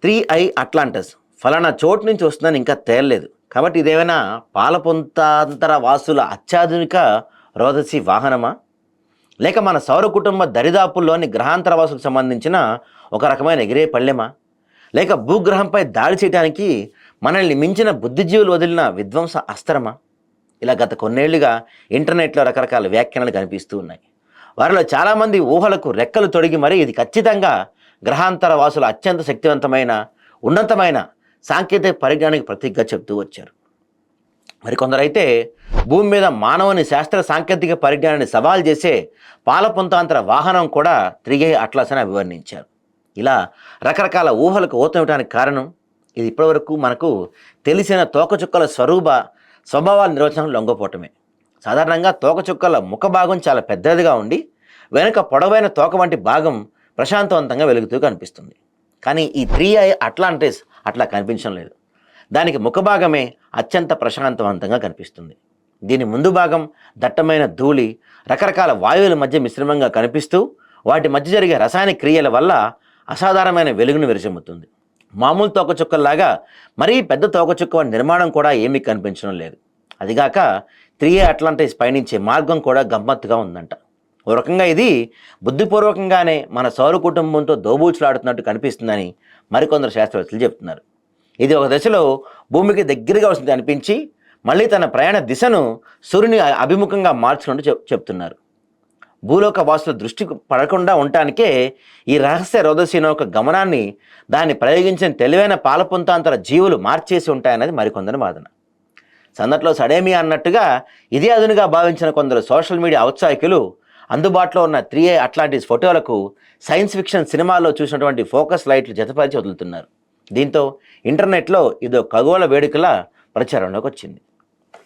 3i అట్లాంటస్ ఫలానా చోటు నుంచి వస్తుందని ఇంకా తేలలేదు. కాబట్టి ఇదేమైనా పాలపొంతాంతర వాసుల అత్యాధునిక రోదసి వాహనమా? లేక మన సౌర కుటుంబ దరిదాపుల్లోని గ్రహాంతర వాసులకు సంబంధించిన ఒక రకమైన ఎగిరే పళ్ళెమా? లేక భూగ్రహంపై దాడి చేయడానికి మనల్ని మించిన బుద్ధిజీవులు వదిలిన విధ్వంస అస్త్రమా? ఇలా గత కొన్నేళ్లుగా ఇంటర్నెట్లో రకరకాల వ్యాఖ్యానాలు కనిపిస్తూ ఉన్నాయి. వారిలో చాలామంది ఊహలకు రెక్కలు తొడిగి మరీ ఇది ఖచ్చితంగా గ్రహాంతర వాసుల అత్యంత శక్తివంతమైన ఉన్నతమైన సాంకేతిక పరిజ్ఞానానికి ప్రతీకగా చెప్తూ వచ్చారు. మరికొందరైతే భూమి మీద మానవుని శాస్త్ర సాంకేతిక పరిజ్ఞానాన్ని సవాల్ చేసే పాలపొంతాంతర వాహనం కూడా 3i అట్లాస్ అని అభివర్ణించారు. ఇలా రకరకాల ఊహలకు ఊతమివ్వడానికి కారణం ఇది ఇప్పటివరకు మనకు తెలిసిన తోకచుక్కల స్వభావాల నిర్వచనం లొంగపోవటమే. సాధారణంగా తోకచుక్కల ముఖ భాగం చాలా పెద్దదిగా ఉండి వెనుక పొడవైన తోక వంటి భాగం ప్రశాంతవంతంగా వెలుగుతూ కనిపిస్తుంది. కానీ ఈ 3i అట్లాంటిస్ అట్లా కనిపించడం లేదు. దానికి ముఖ భాగమే అత్యంత ప్రశాంతవంతంగా కనిపిస్తుంది. దీని ముందు భాగం దట్టమైన ధూళి రకరకాల వాయువుల మధ్య మిశ్రమంగా కనిపిస్తూ వాటి మధ్య జరిగే రసాయన క్రియల వల్ల అసాధారణమైన వెలుగును విరచిమ్ముతుంది. మామూలు తోకచుక్కల్లాగా మరీ పెద్ద తోకచుక్క వంటి నిర్మాణం కూడా ఏమీ కనిపించడం లేదు. అదిగాక 3i అట్లాంటిస్ పయనించే మార్గం కూడా గమ్మత్తుగా ఉందంట. ఓ రకంగా ఇది బుద్ధిపూర్వకంగానే మన సౌర కుటుంబంతో దోబూచులాడుతున్నట్టు కనిపిస్తుందని మరికొందరు శాస్త్రవేత్తలు చెప్తున్నారు. ఇది ఒక దశలో భూమికి దగ్గరగా వస్తుంది అనిపించి మళ్ళీ తన ప్రయాణ దిశను సూర్యుని అభిముఖంగా మార్చుకుంటూ చెప్తున్నారు. భూలోక వాసుల దృష్టి పడకుండా ఉండటానికే ఈ రహస్య రోదసి నౌక గమనాన్ని దాన్ని ప్రయోగించిన తెలివైన పాలపొంతాంతర జీవులు మార్చేసి ఉంటాయన్నది మరికొందరి వాదన. సందట్లో సడేమి అన్నట్టుగా ఇదే అదునుగా భావించిన కొందరు సోషల్ మీడియా ఔత్సాహికులు అందుబాటులో ఉన్న 3i అట్లాంటిస్ ఫోటోలకు సైన్స్ ఫిక్షన్ సినిమాల్లో చూసినటువంటి ఫోకస్ లైట్లు జతపరిచి వదులుతున్నారు. దీంతో ఇంటర్నెట్లో ఇదో ఖగోళ వేడుకలా ప్రచారంలోకి వచ్చింది.